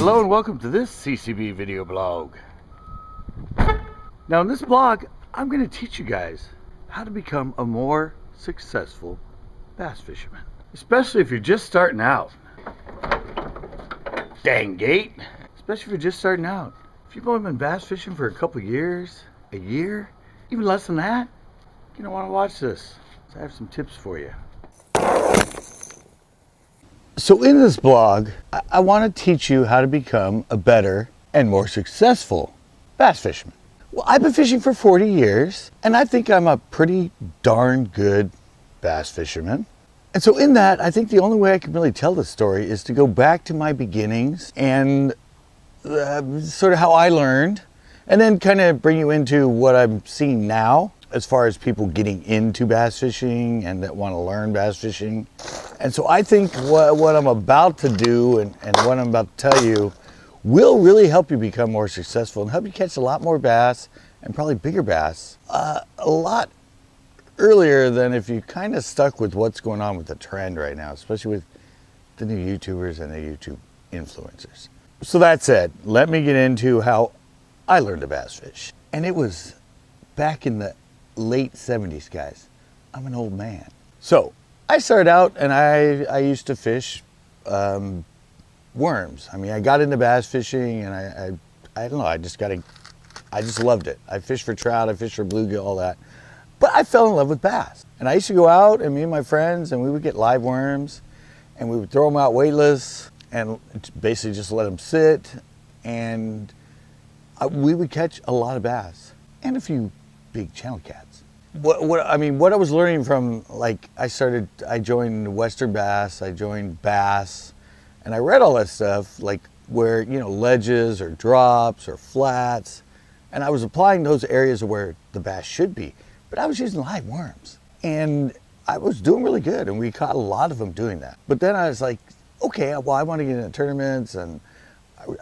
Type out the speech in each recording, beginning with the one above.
Hello and welcome to this CCB video blog. Now in this blog, I'm going to teach you guys how to become a more successful bass fisherman. Especially if you're just starting out. Dang gate! Especially if you're just starting out. If you've only been bass fishing for a couple years, a year, even less than that, you're going to want to watch this. So I have some tips for you. So in this blog, I want to teach you how to become a better and more successful bass fisherman. Well, I've been fishing for 40 years, and I think I'm a pretty darn good bass fisherman. And so in that, I think the only way I can really tell this story is to go back to my beginnings and sort of how I learned, and then kind of bring you into what I'm seeing now as far as people getting into bass fishing and that want to learn bass fishing. And so I think what I'm about to do and what I'm about to tell you will really help you become more successful and help you catch a lot more bass, and probably bigger bass, a lot earlier than if you kind of stuck with what's going on with the trend right now, especially with the new YouTubers and the YouTube influencers. So that said, let me get into how I learned to bass fish. And it was back in the late 70s, guys. I'm an old man. So I started out and I used to fish worms. I mean, I got into bass fishing and I don't know, I just loved it. I fished for trout, I fished for bluegill, all that. But I fell in love with bass. And I used to go out, and me and my friends, and we would get live worms, and we would throw them out weightless and basically just let them sit, and we would catch a lot of bass and a few big channel cats. What I was learning from, like, I joined Western Bass, I joined Bass, and I read all that stuff, like where, you know, ledges or drops or flats, and I was applying those areas where the bass should be, but I was using live worms, and I was doing really good, and we caught a lot of them doing that. But then I was like, okay, well, I want to get into tournaments, and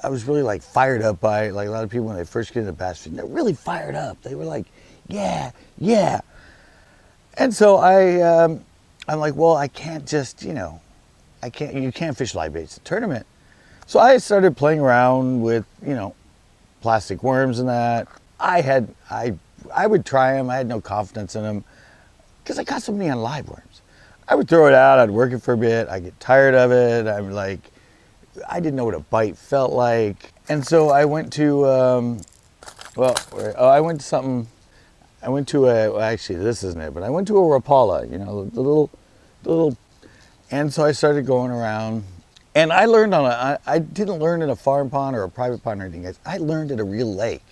I was really like fired up by it. Like a lot of people when they first get into bass fishing, they're really fired up. They were like, yeah. And so I'm like, well, I can't just, you can't fish live baits at a tournament. So I started playing around with, plastic worms and that. I would try them. I had no confidence in them because I caught so many on live worms. I would throw it out. I'd work it for a bit. I'd get tired of it. I'm like, I didn't know what a bite felt like. And so I went to, actually this isn't it, but I went to a Rapala, the little, and so I started going around, and I learned I didn't learn in a farm pond or a private pond or anything, guys. I learned at a real lake.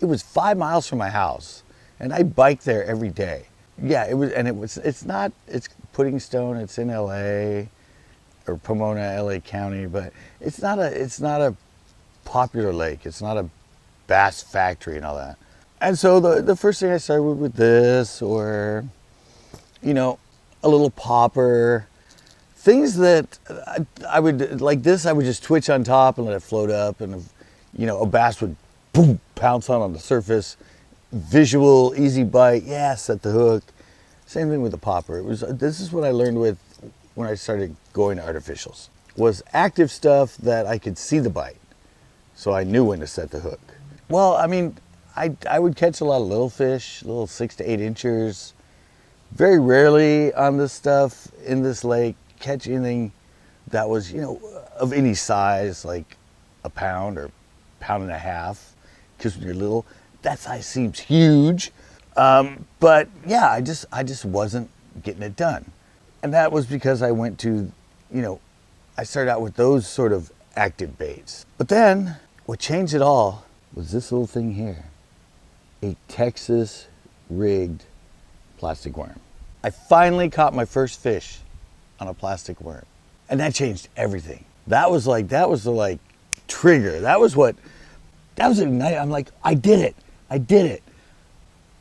It was 5 miles from my house, and I biked there every day. Yeah, it's Pudding Stone, it's in LA, or Pomona, LA County, but it's not a popular lake. It's not a bass factory and all that. And so the first thing I started with this, or, a little popper, things that I would, like this, I would just twitch on top and let it float up, and, a bass would boom, pounce on the surface, visual, easy bite, yeah, set the hook. Same thing with the popper. This is what I learned with when I started going to artificials, was active stuff that I could see the bite, so I knew when to set the hook. Well, I would catch a lot of little fish, little 6 to 8 inchers. Very rarely on this stuff in this lake catch anything that was, of any size, like a pound or pound and a half. Because when you're little, that size seems huge. But yeah, I just wasn't getting it done. And that was because I went to, I started out with those sort of active baits. But then what changed it all was this little thing here. A Texas rigged plastic worm. I finally caught my first fish on a plastic worm. And that changed everything. That was the trigger. That was a night. I'm like, I did it.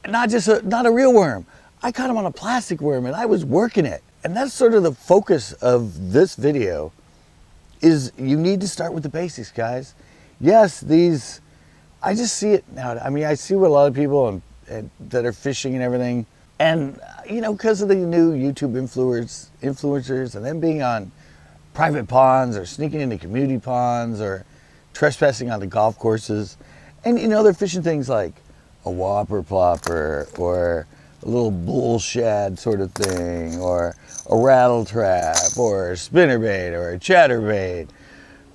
And not a real worm. I caught him on a plastic worm, and I was working it. And that's sort of the focus of this video, is you need to start with the basics, guys. Yes, I just see it now. I see what a lot of people and that are fishing and everything. And, because of the new YouTube influencers and them being on private ponds or sneaking into community ponds or trespassing on the golf courses. And you know, they're fishing things like a whopper plopper or a little bull shad sort of thing, or a rattle trap, or a spinnerbait, or a chatterbait,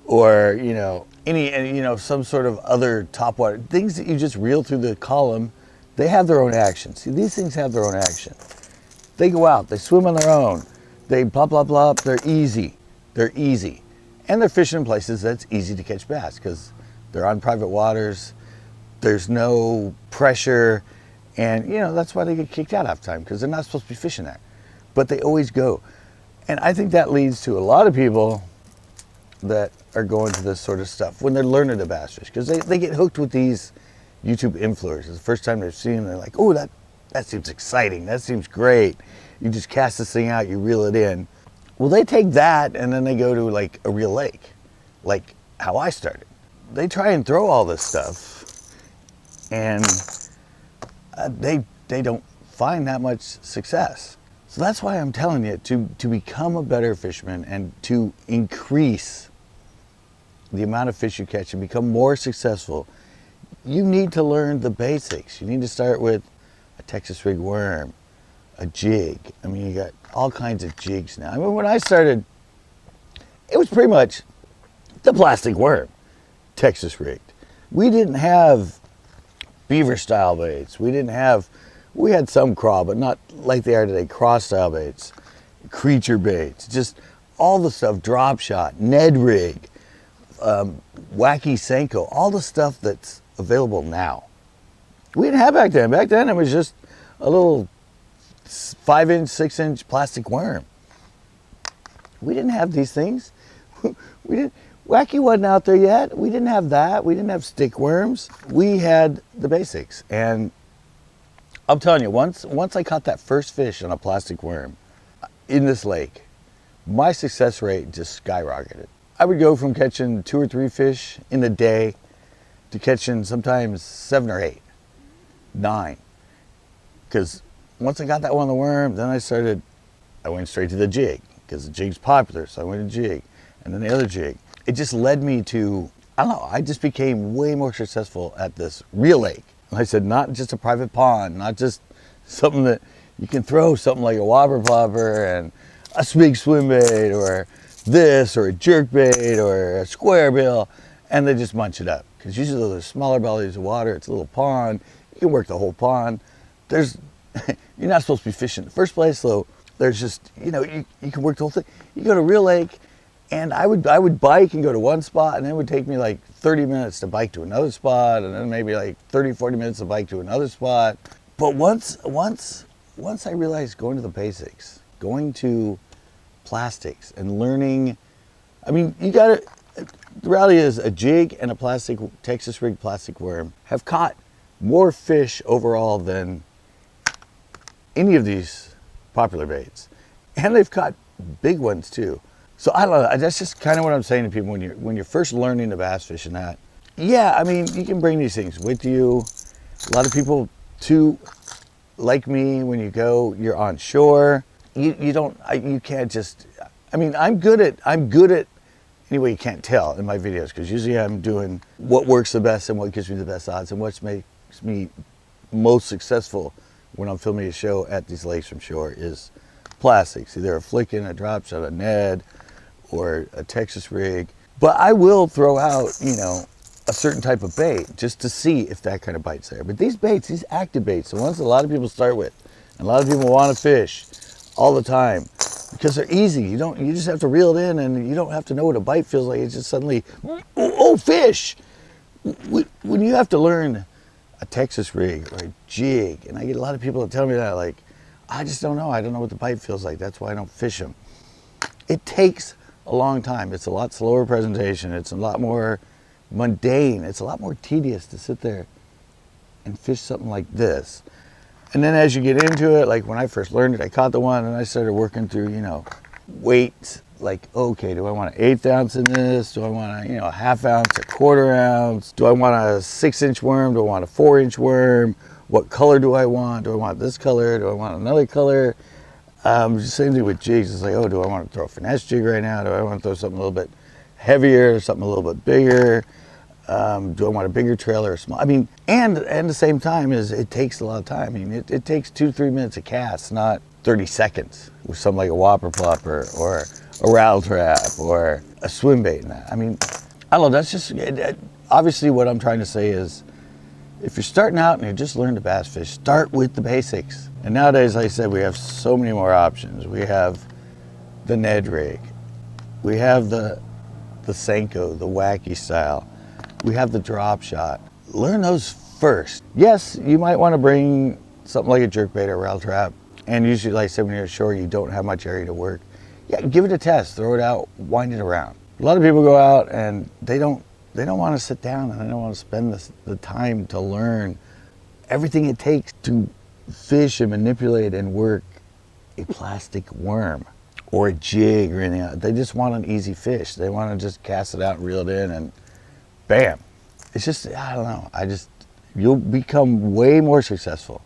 or you know, some sort of other topwater things that you just reel through the column. They have their own action. See, these things have their own action. They go out, they swim on their own, they plop, plop, plop. They're easy. They're easy, and they're fishing in places that's easy to catch bass because they're on private waters. There's no pressure. And, you know, that's why they get kicked out half the time, because they're not supposed to be fishing there. But they always go. And I think that leads to a lot of people that are going to this sort of stuff when they're learning to bass fish, because they get hooked with these YouTube influencers. The first time they've seen them, they're like, oh, that seems exciting. That seems great. You just cast this thing out, you reel it in. Well, they take that and then they go to like a real lake, like how I started. They try and throw all this stuff, and they don't find that much success. So that's why I'm telling you to become a better fisherman and to increase the amount of fish you catch and become more successful, you need to learn the basics. You need to start with a Texas rig worm, a jig. I mean, you got all kinds of jigs now. I mean, when I started, it was pretty much the plastic worm, Texas rigged. We didn't have beaver style baits. We had some craw, but not like they are today, cross style baits, creature baits, just all the stuff, drop shot, Ned rig, wacky Senko, all the stuff that's available now. We didn't have back then. Back then it was just a little 5-inch, 6-inch plastic worm. We didn't have these things. Wacky wasn't out there yet. We didn't have that. We didn't have stick worms. We had the basics. And I'm telling you, once I caught that first fish on a plastic worm in this lake, my success rate just skyrocketed. I would go from catching 2 or 3 fish in a day to catching sometimes 7 or 8, 9. Because once I got that one on the worm, then I went straight to the jig, because the jig's popular, so I went to jig, and then the other jig. It just led me to, I don't know, I just became way more successful at this real lake. Like I said, not just a private pond, not just something that you can throw something like a whopper plopper and a big swim bait or this or a jerk bait or a square bill, and they just munch it up. Because usually those are smaller bodies of water, it's a little pond, you can work the whole pond. You're not supposed to be fishing in the first place, so there's just, you can work the whole thing. You go to a real lake, and I would bike and go to one spot, and it would take me like 30 minutes to bike to another spot, and then maybe like 30, 40 minutes to bike to another spot. But once I realized going to the basics, going to plastics and learning, I mean, the reality is a jig and a plastic, Texas rig plastic worm have caught more fish overall than any of these popular baits. And they've caught big ones too. So I don't know, that's just kind of what I'm saying to people when you're first learning to bass fish and that. Yeah, I mean, you can bring these things with you. A lot of people too, like me, when you go, you're on shore. You can't just, I mean, I'm good at, anyway, you can't tell in my videos, because usually I'm doing what works the best and what gives me the best odds and what makes me most successful when I'm filming a show at these lakes from shore is plastics, either a flickin', a drop shot, a Ned, or a Texas rig. But I will throw out, a certain type of bait just to see if that kind of bite's there. But these baits, these active baits, the ones that a lot of people start with, and a lot of people want to fish all the time because they're easy. You just have to reel it in, and you don't have to know what a bite feels like. It's just suddenly, oh, fish! When you have to learn a Texas rig or a jig, and I get a lot of people that tell me that, like, I just don't know. I don't know what the bite feels like. That's why I don't fish them. It takes a long time. It's a lot slower presentation. It's a lot more mundane. It's a lot more tedious to sit there and fish something like this. And then as you get into it, like when I first learned it, I caught the one and I started working through, weights. Like, okay, do I want an 1/8 ounce in this? Do I want a 1/2 ounce, a 1/4 ounce? Do I want a 6-inch worm? Do I want a 4-inch worm? What color do I want? Do I want this color? Do I want another color? Same thing with jigs. It's like, oh, do I want to throw a finesse jig right now? Do I want to throw something a little bit heavier, something a little bit bigger? Do I want a bigger trailer or small? I mean, and at the same time is it takes a lot of time. I mean, it takes 2-3 minutes a cast, not 30 seconds with something like a whopper plopper or a rattle trap or a swim bait and that. I mean, I don't know, that's just, obviously what I'm trying to say is if you're starting out and you just learn to bass fish, start with the basics. And nowadays, like I said, we have so many more options. We have the Ned rig. We have the Senko, the wacky style. We have the drop shot. Learn those first. Yes, you might want to bring something like a jerkbait or a rattle trap. And usually, like I said, when you're ashore, you don't have much area to work. Yeah, give it a test, throw it out, wind it around. A lot of people go out and they don't want to sit down and they don't want to spend the time to learn everything it takes to fish and manipulate and work a plastic worm or a jig or anything else. They just want an easy fish. They want to just cast it out and reel it in and bam. It's just, I don't know. You'll become way more successful.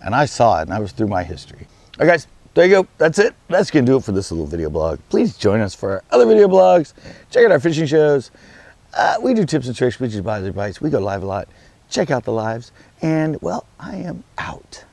And I saw it and I was through my history. All right, guys, there you go. That's it. That's going to do it for this little video blog. Please join us for our other video blogs. Check out our fishing shows. We do tips and tricks. We do buys and bites. We go live a lot. Check out the lives. And, well, I am out.